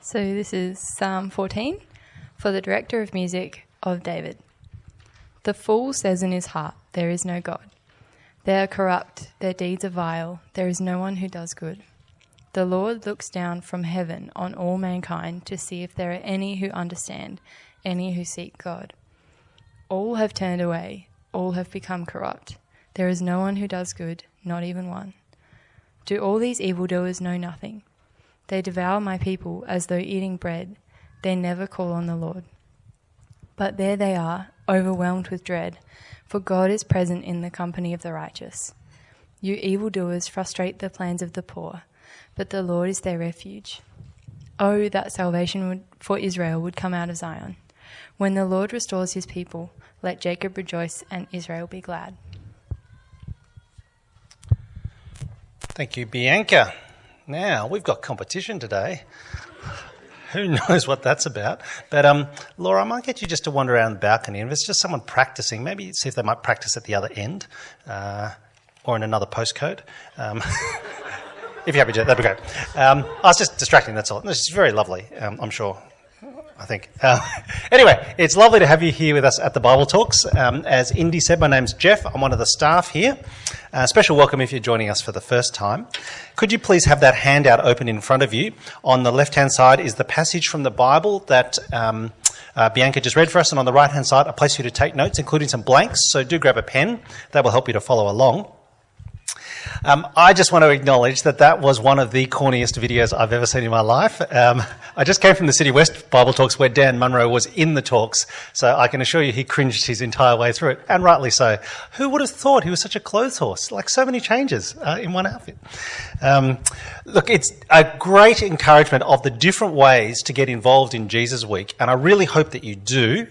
So this is Psalm 14 for the director of music of David. The fool says in his heart, there is no God. They are corrupt, their deeds are vile, there is no one who does good. The Lord looks down from heaven on all mankind to see if there are any who understand, any who seek God. All have turned away, all have become corrupt. There is no one who does good, not even one. Do all these evildoers know nothing? They devour my people as though eating bread. They never call on the Lord. But there they are, overwhelmed with dread, for God is present in the company of the righteous. You evildoers frustrate the plans of the poor, but the Lord is their refuge. Oh, that salvation for Israel would come out of Zion. When the Lord restores his people, let Jacob rejoice and Israel be glad. Thank you, Bianca. Now, we've got competition today. Who knows what that's about? But Laura, I might get you just to wander around the balcony, and if it's just someone practicing, maybe see if they might practice at the other end or in another postcode. If you're happy to, that'd be great. I was just distracting, that's all. This is very lovely, I'm sure. I think. Anyway, it's lovely to have you here with us at the Bible Talks. As Indy said, my name's Jeff. I'm one of the staff here. Special welcome if you're joining us for the first time. Could you please have that handout open in front of you? On the left-hand side is the passage from the Bible that Bianca just read for us, and on the right-hand side, a place for you to take notes, including some blanks. So do grab a pen. That will help you to follow along. I just want to acknowledge that was one of the corniest videos I've ever seen in my life. I just came from the City West Bible Talks where Dan Munro was in the talks, so I can assure you he cringed his entire way through it, and rightly so. Who would have thought he was such a clothes horse? Like so many changes in one outfit. Look, it's a great encouragement of the different ways to get involved in Jesus Week, and I really hope that you do.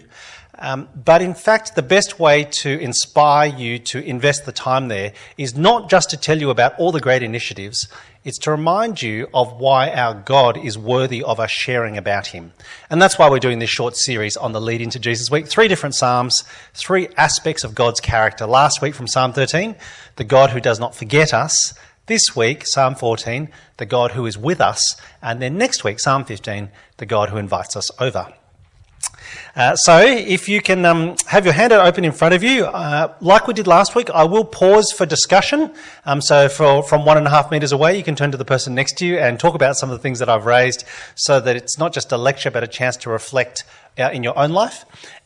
But in fact, the best way to inspire you to invest the time there is not just to tell you about all the great initiatives, it's to remind you of why our God is worthy of us sharing about him. And that's why we're doing this short series on the lead into Jesus Week. 3 different Psalms, 3 aspects of God's character. Last week from Psalm 13, the God who does not forget us. This week, Psalm 14, the God who is with us. And then next week, Psalm 15, the God who invites us over. So if you can have your handout open in front of you, like we did last week, I will pause for discussion. So from 1.5 metres away, you can turn to the person next to you and talk about some of the things that I've raised so that it's not just a lecture, but a chance to reflect in your own life.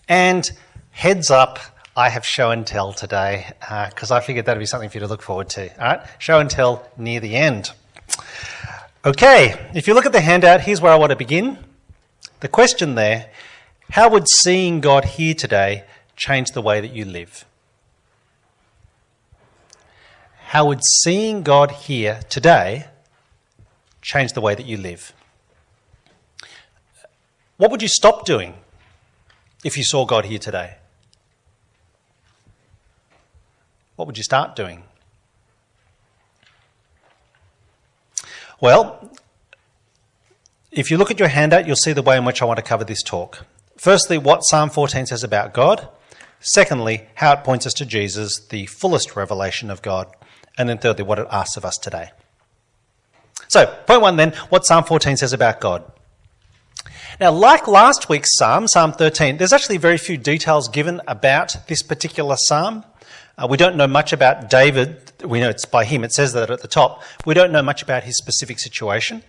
And heads up, I have show and tell today because I figured that would be something for you to look forward to. All right, show and tell near the end. Okay, if you look at the handout, here's where I want to begin. The question there: how would seeing God here today change the way that you live? How would seeing God here today change the way that you live? What would you stop doing if you saw God here today? What would you start doing? Well, if you look at your handout, you'll see the way in which I want to cover this talk. Firstly, what Psalm 14 says about God. Secondly, how it points us to Jesus, the fullest revelation of God. And then thirdly, what it asks of us today. So, point 1 then, what Psalm 14 says about God. Now, like last week's Psalm, Psalm 13, there's actually very few details given about this particular Psalm. We don't know much about David. We know it's by him. It says that at the top. We don't know much about his specific situation.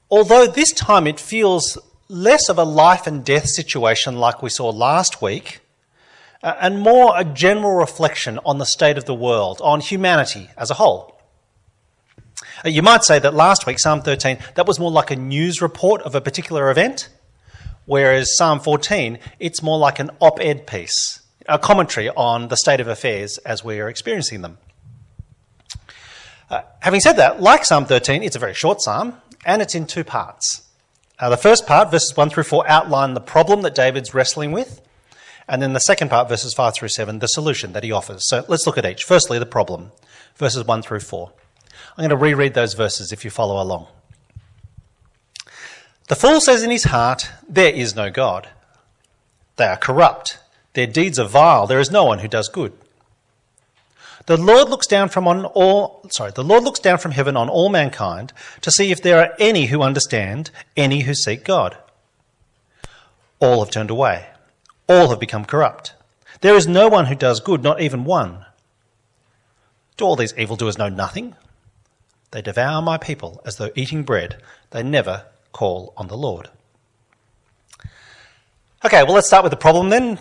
Although this time it feels less of a life and death situation like we saw last week, and more a general reflection on the state of the world, on humanity as a whole. You might say that last week, Psalm 13, that was more like a news report of a particular event, whereas Psalm 14, it's more like an op-ed piece, a commentary on the state of affairs as we are experiencing them. Having said that, like Psalm 13, it's a very short psalm, and it's in 2 parts. The first part, verses 1 through 4, outline the problem that David's wrestling with. And then the second part, verses 5 through 7, the solution that he offers. So let's look at each. Firstly, the problem, verses 1 through 4. I'm going to reread those verses if you follow along. The fool says in his heart, there is no God. They are corrupt. Their deeds are vile. There is no one who does good. The Lord looks down from heaven on all mankind to see if there are any who understand, any who seek God. All have turned away. All have become corrupt. There is no one who does good, not even one. Do all these evildoers know nothing? They devour my people as though eating bread. They never call on the Lord. Okay, well, let's start with the problem then.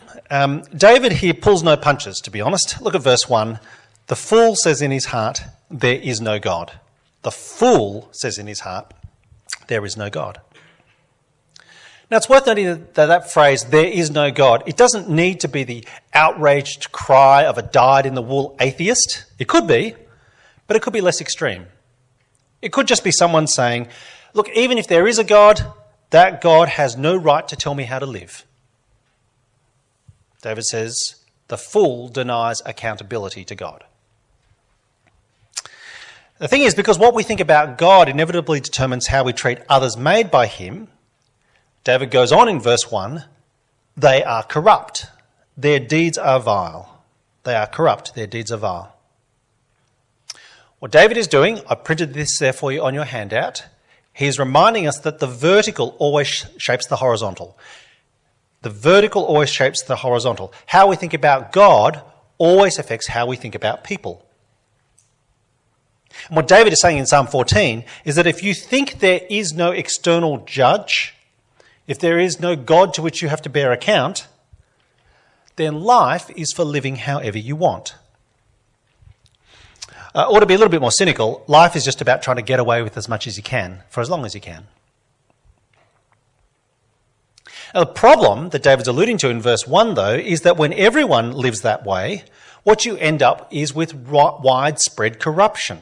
David here pulls no punches, to be honest. Look at verse 1. The fool says in his heart, there is no God. The fool says in his heart, there is no God. Now, it's worth noting that phrase, there is no God, it doesn't need to be the outraged cry of a dyed-in-the-wool atheist. It could be, but it could be less extreme. It could just be someone saying, look, even if there is a God, that God has no right to tell me how to live. David says, the fool denies accountability to God. The thing is, because what we think about God inevitably determines how we treat others made by him, David goes on in verse 1, they are corrupt. Their deeds are vile. They are corrupt. Their deeds are vile. What David is doing, I printed this there for you on your handout. He's reminding us that the vertical always shapes the horizontal. The vertical always shapes the horizontal. How we think about God always affects how we think about people. And what David is saying in Psalm 14 is that if you think there is no external judge, if there is no God to which you have to bear account, then life is for living however you want. Or to be a little bit more cynical, life is just about trying to get away with as much as you can, for as long as you can. Now, the problem that David's alluding to in verse 1, though, is that when everyone lives that way, what you end up is with widespread corruption.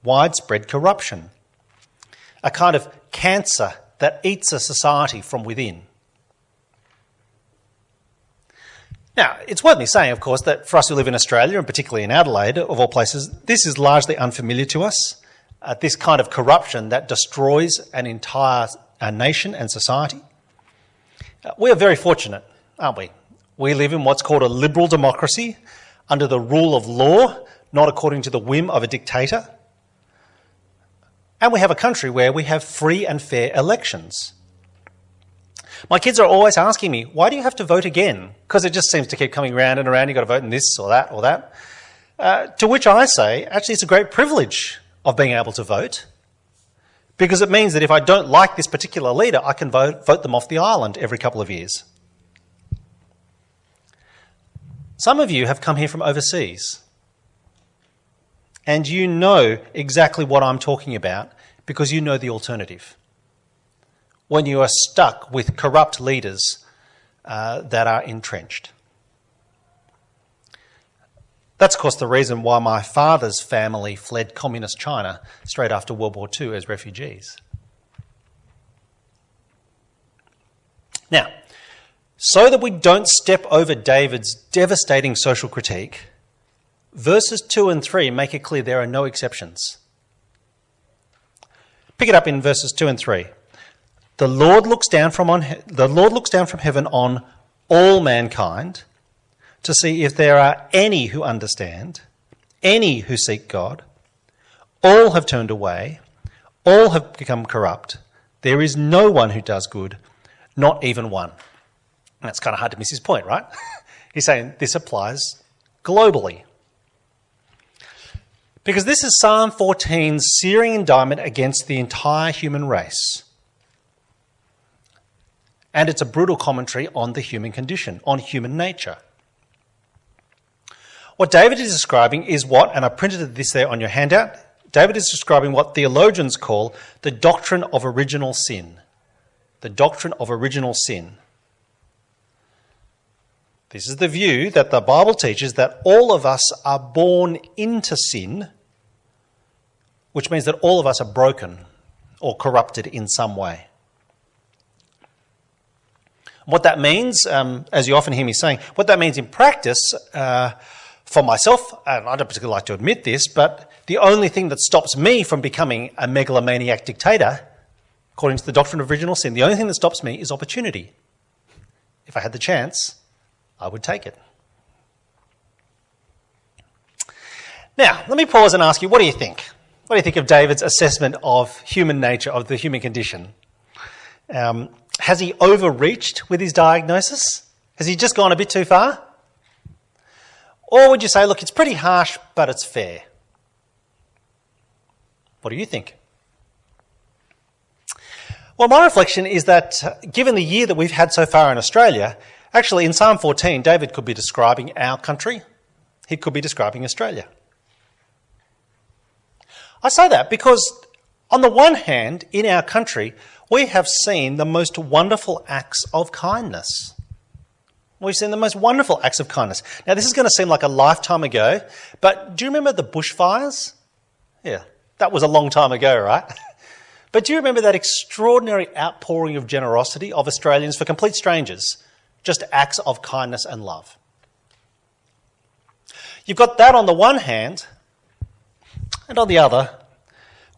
Widespread corruption. A kind of cancer that eats a society from within. Now, it's worth me saying, of course, that for us who live in Australia, and particularly in Adelaide, of all places, this is largely unfamiliar to us. This kind of corruption that destroys an entire nation and society. We are very fortunate, aren't we? We live in what's called a liberal democracy, under the rule of law, not according to the whim of a dictator. And we have a country where we have free and fair elections. My kids are always asking me, why do you have to vote again? Because it just seems to keep coming round and around. You've got to vote in this or that or that. To which I say, actually, it's a great privilege of being able to vote, because it means that if I don't like this particular leader, I can vote them off the island every couple of years. Some of you have come here from overseas, and you know exactly what I'm talking about because you know the alternative. When you are stuck with corrupt leaders that are entrenched. That's, of course, the reason why my father's family fled communist China straight after World War II as refugees. Now, so that we don't step over David's devastating social critique, verses 2 and 3 make it clear there are no exceptions. Pick it up in verses 2 and 3. The Lord looks down from heaven on all mankind to see if there are any who understand, any who seek God. All have turned away, all have become corrupt. There is no one who does good, not even one. And that's kind of hard to miss his point, right? He's saying this applies globally. Because this is Psalm 14's searing indictment against the entire human race. And it's a brutal commentary on the human condition, on human nature. What David is describing is what, and I printed this there on your handout, David is describing what theologians call the doctrine of original sin. The doctrine of original sin. This is the view that the Bible teaches that all of us are born into sin, which means that all of us are broken or corrupted in some way. What that means, as you often hear me saying, what that means in practice, for myself, and I don't particularly like to admit this, but the only thing that stops me from becoming a megalomaniac dictator, according to the doctrine of original sin, the only thing that stops me is opportunity. If I had the chance, I would take it. Now, let me pause and ask you, what do you think? What do you think of David's assessment of human nature, of the human condition? Has he overreached with his diagnosis? Has he just gone a bit too far? Or would you say, look, it's pretty harsh, but it's fair? What do you think? Well, my reflection is that given the year that we've had so far in Australia, actually in Psalm 14, David could be describing our country. He could be describing Australia. I say that because on the one hand, in our country, we have seen the most wonderful acts of kindness. We've seen the most wonderful acts of kindness. Now, this is going to seem like a lifetime ago, but do you remember the bushfires? Yeah, that was a long time ago, right? But do you remember that extraordinary outpouring of generosity of Australians for complete strangers? Just acts of kindness and love. You've got that on the one hand, and on the other,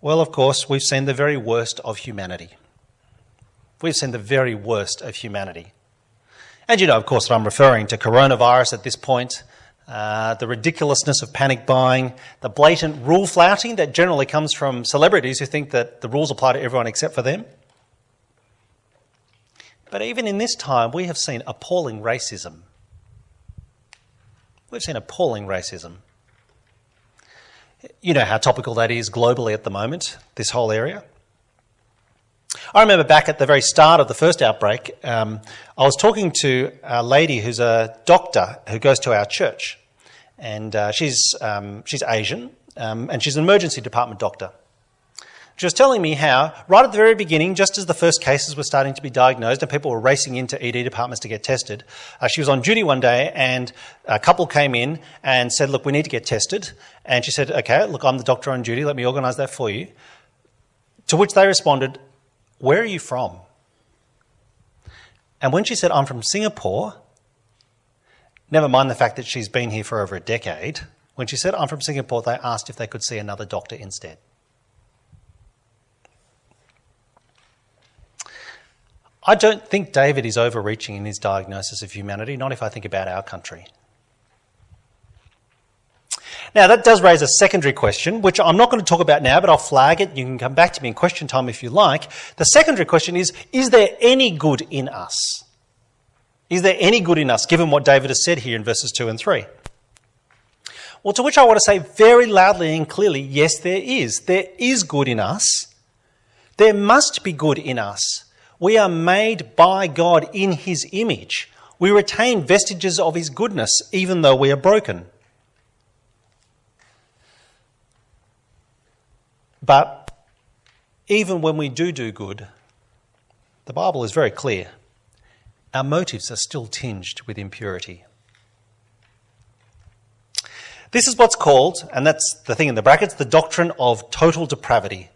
well, of course, we've seen the very worst of humanity. We've seen the very worst of humanity. And you know, of course, that I'm referring to coronavirus at this point, the ridiculousness of panic buying, the blatant rule flouting that generally comes from celebrities who think that the rules apply to everyone except for them. But even in this time, we have seen appalling racism. We've seen appalling racism. You know how topical that is globally at the moment, this whole area. I remember back at the very start of the first outbreak, I was talking to a lady who's a doctor who goes to our church. And she's Asian, and she's an emergency department doctor. She was telling me how, right at the very beginning, just as the first cases were starting to be diagnosed and people were racing into ED departments to get tested, she was on duty one day and a couple came in and said, look, we need to get tested. And she said, okay, look, I'm the doctor on duty, let me organise that for you. To which they responded, where are you from? And when she said, I'm from Singapore, never mind the fact that she's been here for over a decade, when she said, I'm from Singapore, they asked if they could see another doctor instead. I don't think David is overreaching in his diagnosis of humanity, not if I think about our country. Now, that does raise a secondary question, which I'm not going to talk about now, but I'll flag it. You can come back to me in question time if you like. The secondary question is there any good in us? Is there any good in us, given what David has said here in verses 2 and 3? Well, to which I want to say very loudly and clearly, yes, there is. There is good in us. There must be good in us. We are made by God in his image. We retain vestiges of his goodness, even though we are broken. But even when we do good, the Bible is very clear. Our motives are still tinged with impurity. This is what's called, and that's the thing in the brackets, the doctrine of total depravity.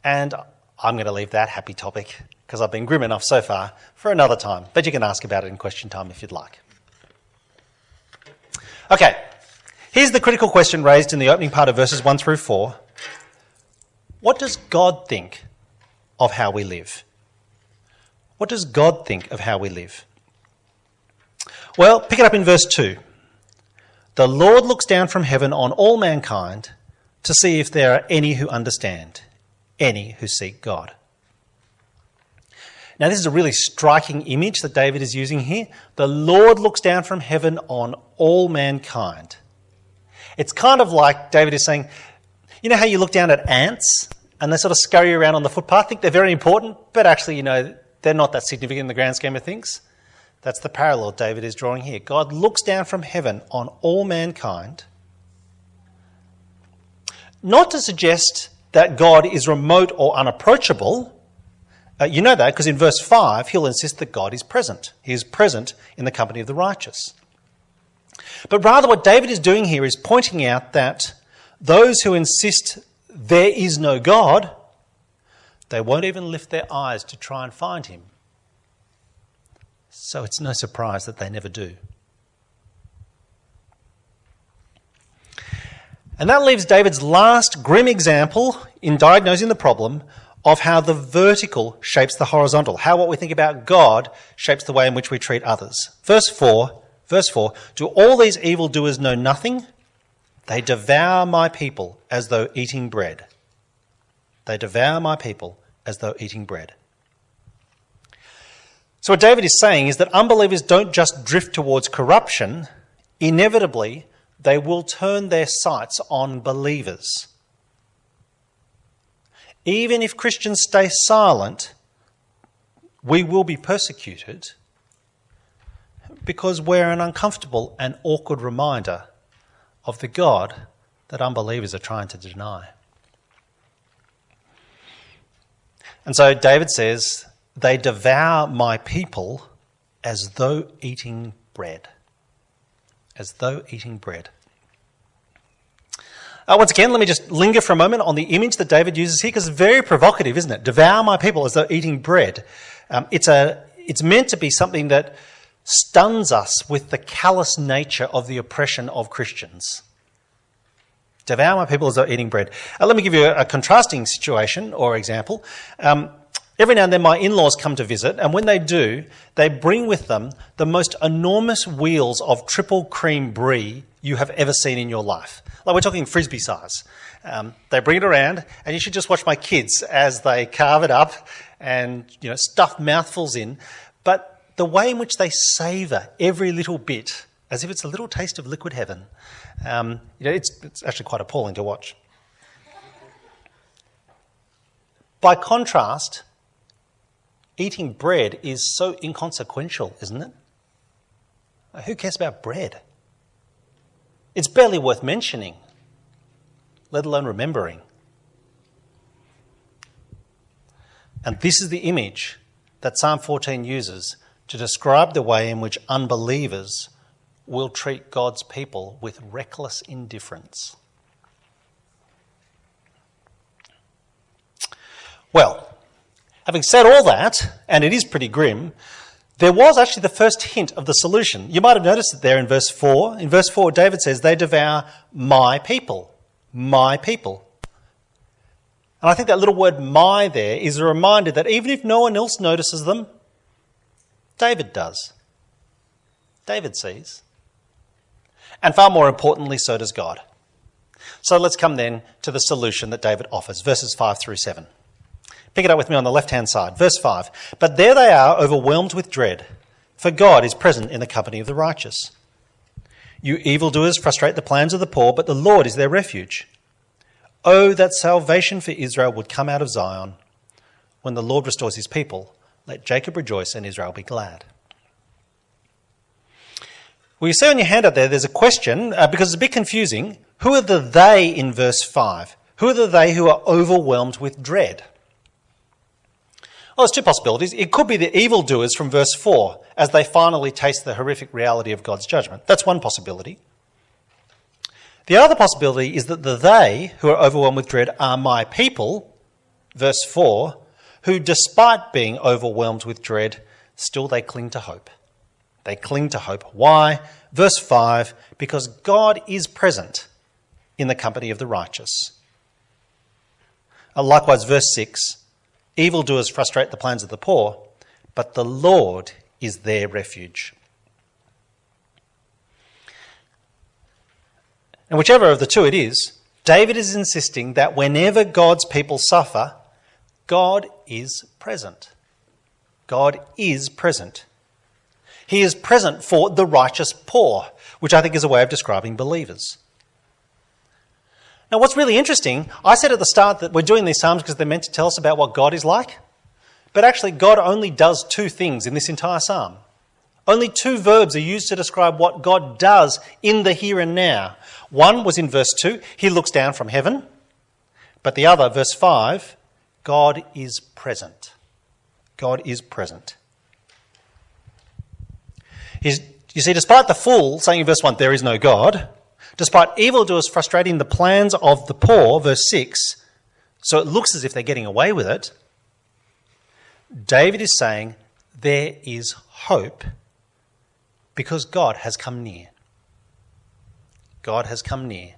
And I'm going to leave that happy topic, because I've been grim enough so far, for another time. But you can ask about it in question time if you'd like. Okay, here's the critical question raised in the opening part of verses 1 through 4. What does God think of how we live? What does God think of how we live? Well, pick it up in verse 2. The Lord looks down from heaven on all mankind to see if there are any who understand, any who seek God. Now, this is a really striking image that David is using here. The Lord looks down from heaven on all mankind. It's kind of like David is saying, you know how you look down at ants and they sort of scurry around on the footpath? I think they're very important, but actually, you know, they're not that significant in the grand scheme of things. That's the parallel David is drawing here. God looks down from heaven on all mankind, not to suggest that God is remote or unapproachable. You know that because in verse 5, he'll insist that God is present. He is present in the company of the righteous. But rather what David is doing here is pointing out that those who insist there is no God, they won't even lift their eyes to try and find him. So it's no surprise that they never do. And that leaves David's last grim example in diagnosing the problem of how the vertical shapes the horizontal, how what we think about God shapes the way in which we treat others. Verse 4, do all these evildoers know nothing? They devour my people as though eating bread. They devour my people as though eating bread. So what David is saying is that unbelievers don't just drift towards corruption. Inevitably, they will turn their sights on believers. Even if Christians stay silent, we will be persecuted because we're an uncomfortable and awkward reminder of the God that unbelievers are trying to deny. And so David says, they devour my people as though eating bread. As though eating bread. Once again, let me just linger for a moment on the image that David uses here, because it's very provocative, isn't it? Devour my people as though eating bread. It's meant to be something that stuns us with the callous nature of the oppression of Christians. Devour my people as though eating bread. Let me give you a contrasting situation or example. Every now and then my in-laws come to visit, and when they do, they bring with them the most enormous wheels of triple cream brie you have ever seen in your life. Like, we're talking frisbee size. They bring it around, and you should just watch my kids as they carve it up and, stuff mouthfuls in. But the way in which they savour every little bit, as if it's a little taste of liquid heaven, it's actually quite appalling to watch. By contrast, eating bread is so inconsequential, isn't it? Who cares about bread? It's barely worth mentioning, let alone remembering. And this is the image that Psalm 14 uses to describe the way in which unbelievers will treat God's people with reckless indifference. Well, having said all that, and it is pretty grim, there was actually the first hint of the solution. You might have noticed it there in verse 4. In verse 4, David says, they devour my people. My people. And I think that little word my there is a reminder that even if no one else notices them, David does. David sees. And far more importantly, so does God. So let's come then to the solution that David offers, verses 5 through 7. Pick it up with me on the left-hand side. Verse 5. But there they are, overwhelmed with dread, for God is present in the company of the righteous. You evildoers frustrate the plans of the poor, but the Lord is their refuge. Oh, that salvation for Israel would come out of Zion. When the Lord restores his people, let Jacob rejoice and Israel be glad. Well, you see on your handout there's a question, because it's a bit confusing. Who are the they in verse 5? Who are the they who are overwhelmed with dread? Well, there's two possibilities. It could be the evildoers from verse 4 as they finally taste the horrific reality of God's judgment. That's one possibility. The other possibility is that the they who are overwhelmed with dread are my people, verse 4, who despite being overwhelmed with dread, still they cling to hope. They cling to hope. Why? Verse 5, because God is present in the company of the righteous. Likewise, verse 6, evildoers frustrate the plans of the poor, but the Lord is their refuge. And whichever of the two it is, David is insisting that whenever God's people suffer, God is present. God is present. He is present for the righteous poor, which I think is a way of describing believers. Now, what's really interesting, I said at the start that we're doing these psalms because they're meant to tell us about what God is like. But actually, God only does two things in this entire psalm. Only two verbs are used to describe what God does in the here and now. One was in verse 2, he looks down from heaven. But the other, verse 5, God is present. God is present. You see, despite the fool saying in verse 1, there is no God, despite evildoers frustrating the plans of the poor, verse 6, so it looks as if they're getting away with it, David is saying there is hope because God has come near. God has come near.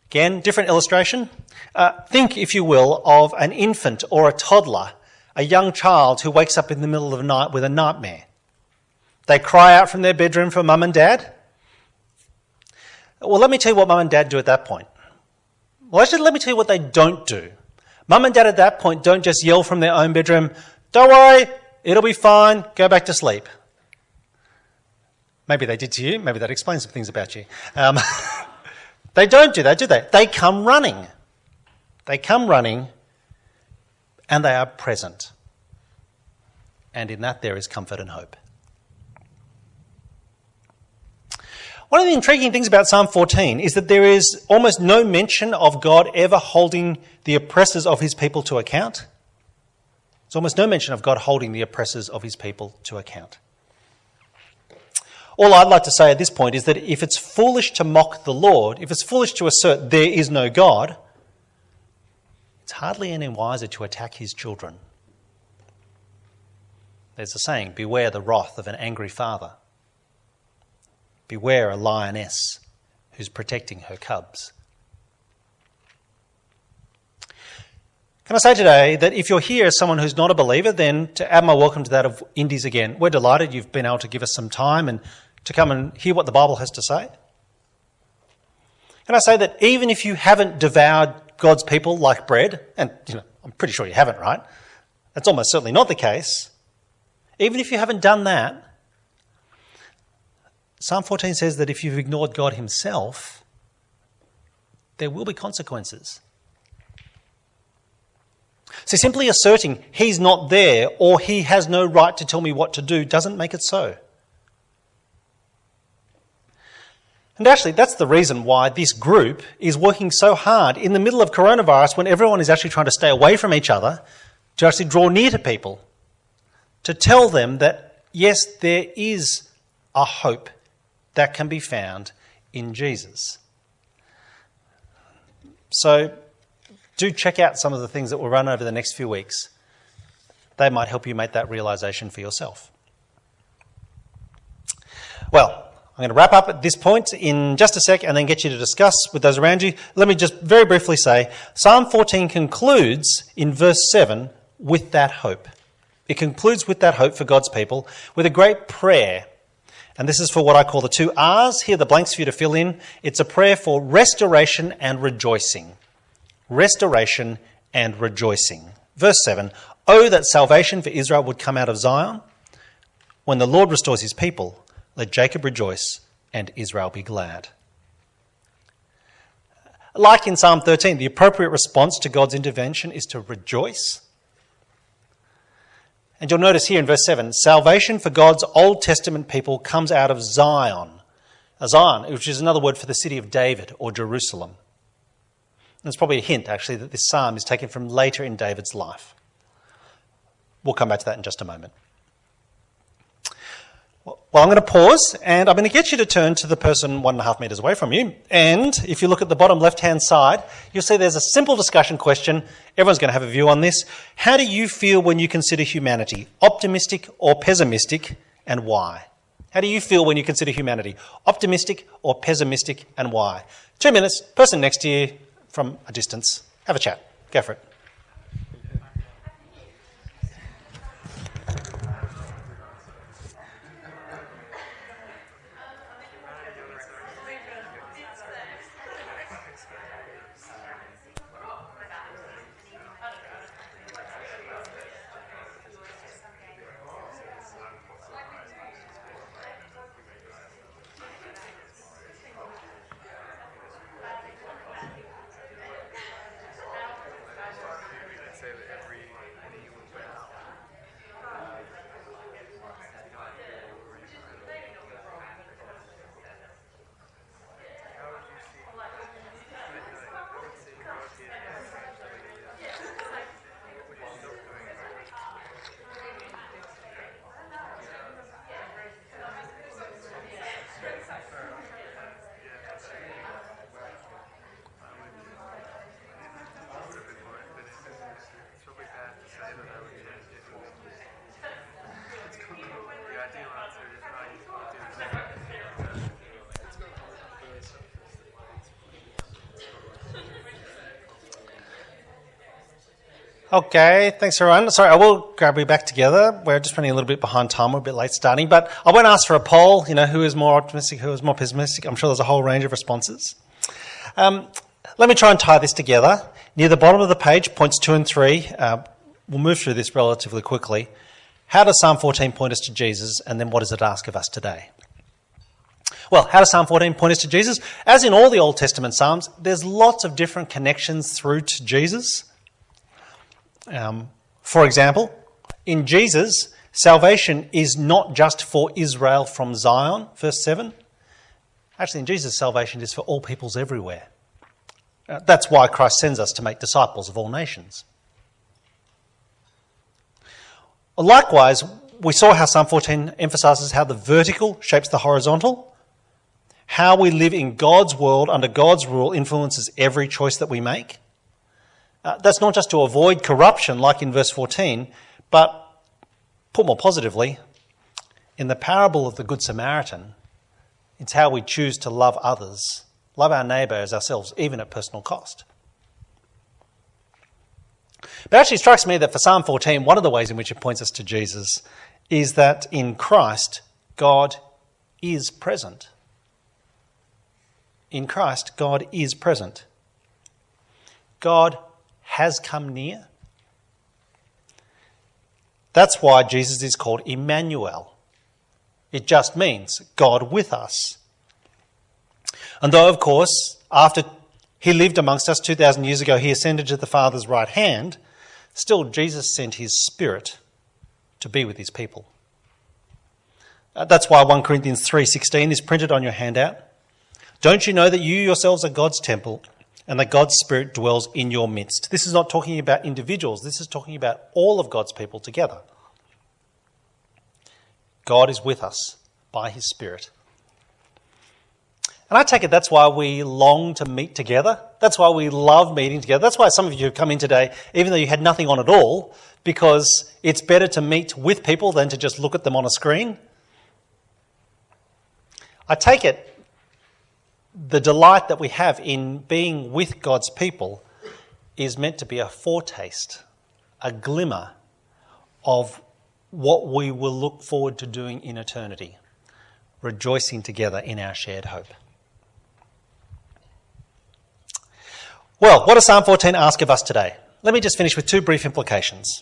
Again, different illustration. Think, if you will, of an infant or a toddler, a young child who wakes up in the middle of the night with a nightmare. They cry out from their bedroom for mum and dad. Well, let me tell you what Mum and Dad do at that point. Well, actually, let me tell you what they don't do. Mum and Dad at that point don't just yell from their own bedroom, "Don't worry, it'll be fine, go back to sleep." Maybe they did to you. Maybe that explains some things about you. They don't do that, do they? They come running. They come running and they are present. And in that there is comfort and hope. One of the intriguing things about Psalm 14 is that there is almost no mention of God ever holding the oppressors of his people to account. There's almost no mention of God holding the oppressors of his people to account. All I'd like to say at this point is that if it's foolish to mock the Lord, if it's foolish to assert there is no God, it's hardly any wiser to attack his children. There's a saying, beware the wrath of an angry father. Beware a lioness who's protecting her cubs. Can I say today that if you're here as someone who's not a believer, then to add my welcome to that of Indies again. We're delighted you've been able to give us some time and to come and hear what the Bible has to say. Can I say that even if you haven't devoured God's people like bread, and I'm pretty sure you haven't, right? That's almost certainly not the case. Even if you haven't done that, Psalm 14 says that if you've ignored God himself, there will be consequences. So simply asserting he's not there or he has no right to tell me what to do doesn't make it so. And actually, that's the reason why this group is working so hard in the middle of coronavirus when everyone is actually trying to stay away from each other to actually draw near to people, to tell them that, yes, there is a hope that can be found in Jesus. So do check out some of the things that will run over the next few weeks. They might help you make that realisation for yourself. Well, I'm going to wrap up at this point in just a sec and then get you to discuss with those around you. Let me just very briefly say, Psalm 14 concludes in verse 7 with that hope. It concludes with that hope for God's people with a great prayer. And this is for what I call the 2 R's. Here are the blanks for you to fill in. It's a prayer for restoration and rejoicing. Restoration and rejoicing. Verse 7, "Oh, that salvation for Israel would come out of Zion. When the Lord restores his people, let Jacob rejoice and Israel be glad." Like in Psalm 13, the appropriate response to God's intervention is to rejoice. And you'll notice here in verse 7, salvation for God's Old Testament people comes out of Zion. Zion, which is another word for the city of David or Jerusalem. And it's probably a hint, actually, that this psalm is taken from later in David's life. We'll come back to that in just a moment. Well, I'm going to pause and I'm going to get you to turn to the person 1.5 metres away from you. And if you look at the bottom left-hand side, you'll see there's a simple discussion question. Everyone's going to have a view on this. How do you feel when you consider humanity? Optimistic or pessimistic, and why? How do you feel when you consider humanity? Optimistic or pessimistic, and why? 2 minutes, person next to you from a distance. Have a chat. Go for it. Okay, thanks everyone. Sorry, I will grab you back together. We're just running a little bit behind time. We're a bit late starting, but I won't ask for a poll, who is more optimistic, who is more pessimistic. I'm sure there's a whole range of responses. Let me try and tie this together. Near the bottom of the page, points 2 and 3, we'll move through this relatively quickly. How does Psalm 14 point us to Jesus, and then what does it ask of us today? Well, how does Psalm 14 point us to Jesus? As in all the Old Testament Psalms, there's lots of different connections through to Jesus. For example, in Jesus, salvation is not just for Israel from Zion, verse 7. Actually, in Jesus, salvation is for all peoples everywhere. That's why Christ sends us to make disciples of all nations. Likewise, we saw how Psalm 14 emphasises how the vertical shapes the horizontal. How we live in God's world under God's rule influences every choice that we make. That's not just to avoid corruption, like in verse 14, but, put more positively, in the parable of the Good Samaritan, it's how we choose to love others, love our neighbour as ourselves, even at personal cost. But actually it strikes me that for Psalm 14, one of the ways in which it points us to Jesus is that in Christ, God is present. In Christ, God is present. God has come near. That's why Jesus is called Emmanuel. It just means God with us. And though, of course, after he lived amongst us 2,000 years ago, he ascended to the Father's right hand, still Jesus sent his Spirit to be with his people. That's why 1 Corinthians 3:16 is printed on your handout. Don't you know that you yourselves are God's temple and that God's Spirit dwells in your midst? This is not talking about individuals. This is talking about all of God's people together. God is with us by his Spirit. And I take it that's why we long to meet together. That's why we love meeting together. That's why some of you have come in today, even though you had nothing on at all, because it's better to meet with people than to just look at them on a screen. I take it the delight that we have in being with God's people is meant to be a foretaste, a glimmer of what we will look forward to doing in eternity, rejoicing together in our shared hope. Well, what does Psalm 14 ask of us today? Let me just finish with two brief implications.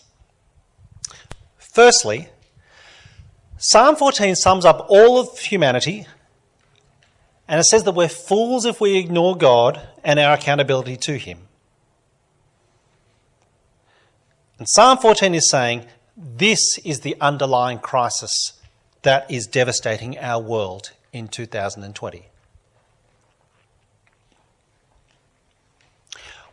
Firstly, Psalm 14 sums up all of humanity, and it says that we're fools if we ignore God and our accountability to him. And Psalm 14 is saying this is the underlying crisis that is devastating our world in 2020.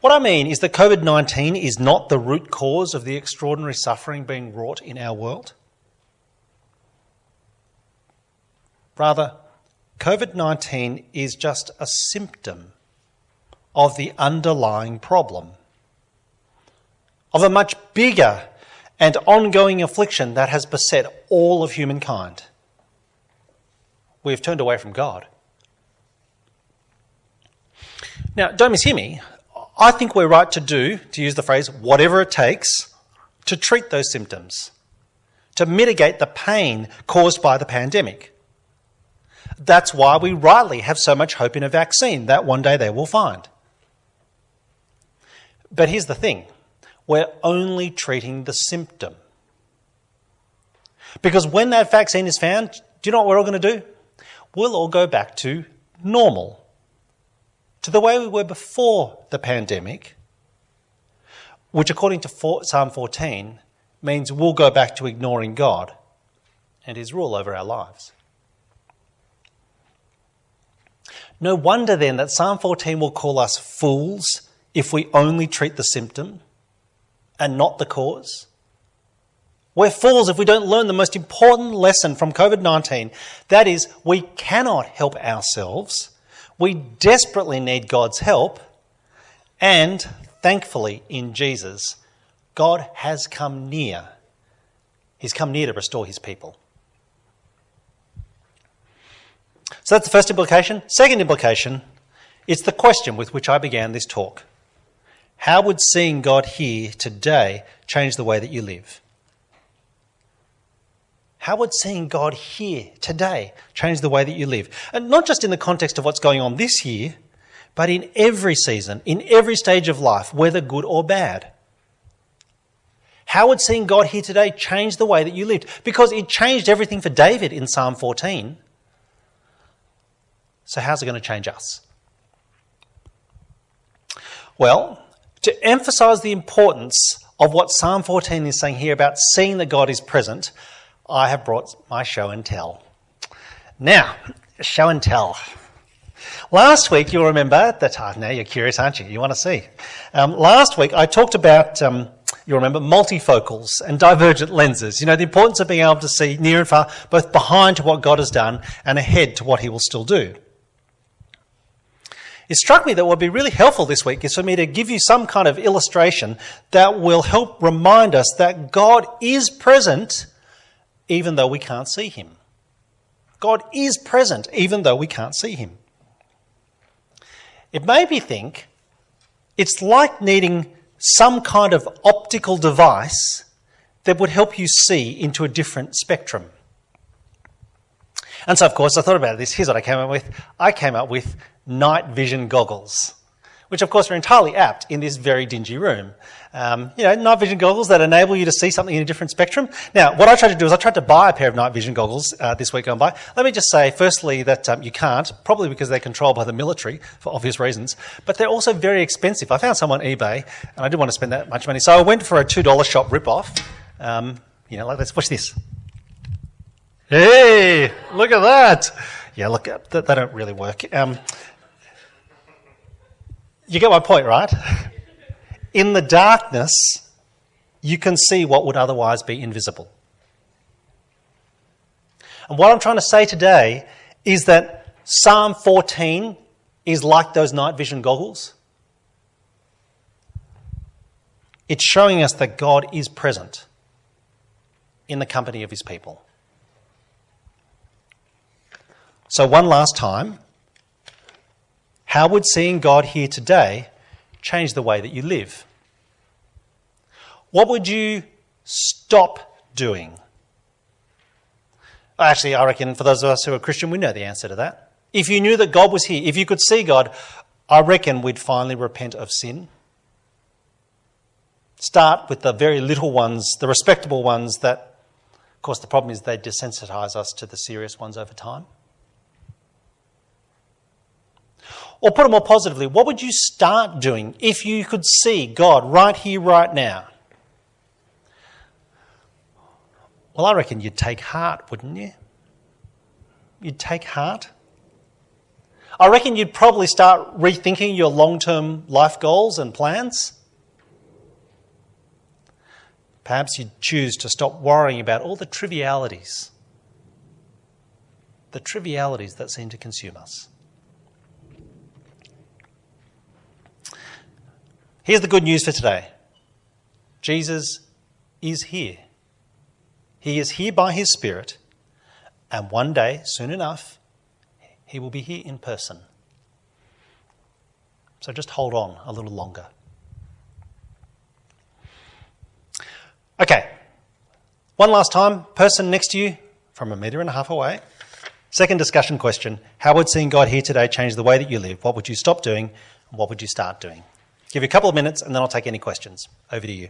What I mean is that COVID-19 is not the root cause of the extraordinary suffering being wrought in our world. Rather, COVID-19 is just a symptom of the underlying problem, of a much bigger and ongoing affliction that has beset all of humankind. We have turned away from God. Now, don't mishear me. I think we're right to use the phrase, whatever it takes to treat those symptoms, to mitigate the pain caused by the pandemic. That's why we rightly have so much hope in a vaccine that one day they will find. But here's the thing. We're only treating the symptom. Because when that vaccine is found, do you know what we're all going to do? We'll all go back to normal, to the way we were before the pandemic, which according to Psalm 14 means we'll go back to ignoring God and his rule over our lives. No wonder then that Psalm 14 will call us fools if we only treat the symptom and not the cause. We're fools if we don't learn the most important lesson from COVID-19. That is, we cannot help ourselves. We desperately need God's help. And thankfully, in Jesus, God has come near. He's come near to restore his people. So that's the first implication. Second implication, it's the question with which I began this talk. How would seeing God here today change the way that you live? How would seeing God here today change the way that you live? And not just in the context of what's going on this year, but in every season, in every stage of life, whether good or bad. How would seeing God here today change the way that you lived? Because it changed everything for David in Psalm 14. So how's it going to change us? Well, to emphasise the importance of what Psalm 14 is saying here about seeing that God is present, I have brought my show and tell. Now, show and tell. Last week, you'll remember that, now you're curious, aren't you? You want to see. Last week, I talked about, you'll remember, multifocals and divergent lenses. You know, the importance of being able to see near and far, both behind to what God has done and ahead to what he will still do. It struck me that what would be really helpful this week is for me to give you some kind of illustration that will help remind us that God is present even though we can't see him. God is present even though we can't see him. It made me think it's like needing some kind of optical device that would help you see into a different spectrum. And so, of course, I thought about this. Here's what I came up with. I came up with night vision goggles, which, of course, are entirely apt in this very dingy room. Night vision goggles that enable you to see something in a different spectrum. Now, what I tried to do is I tried to buy a pair of night vision goggles this week gone by. Let me just say, firstly, that you can't, probably because they're controlled by the military for obvious reasons, but they're also very expensive. I found some on eBay, and I didn't want to spend that much money, so I went for a $2 shop rip-off. Like this. Watch this. Hey, look at that. Yeah, look, they don't really work. You get my point, right? In the darkness, you can see what would otherwise be invisible. And what I'm trying to say today is that Psalm 14 is like those night vision goggles. It's showing us that God is present in the company of his people. So one last time, how would seeing God here today change the way that you live? What would you stop doing? Actually, I reckon for those of us who are Christian, we know the answer to that. If you knew that God was here, if you could see God, I reckon we'd finally repent of sin. Start with the very little ones, the respectable ones that, of course, the problem is they desensitise us to the serious ones over time. Or put it more positively, what would you start doing if you could see God right here, right now? Well, I reckon you'd take heart, wouldn't you? You'd take heart. I reckon you'd probably start rethinking your long-term life goals and plans. Perhaps you'd choose to stop worrying about all the trivialities that seem to consume us. Here's the good news for today. Jesus is here. He is here by his Spirit, and one day, soon enough, he will be here in person. So just hold on a little longer. Okay, one last time, person next to you from 1.5 meters away. Second discussion question, how would seeing God here today change the way that you live? What would you stop doing and what would you start doing? Give you a couple of minutes and then I'll take any questions. Over to you.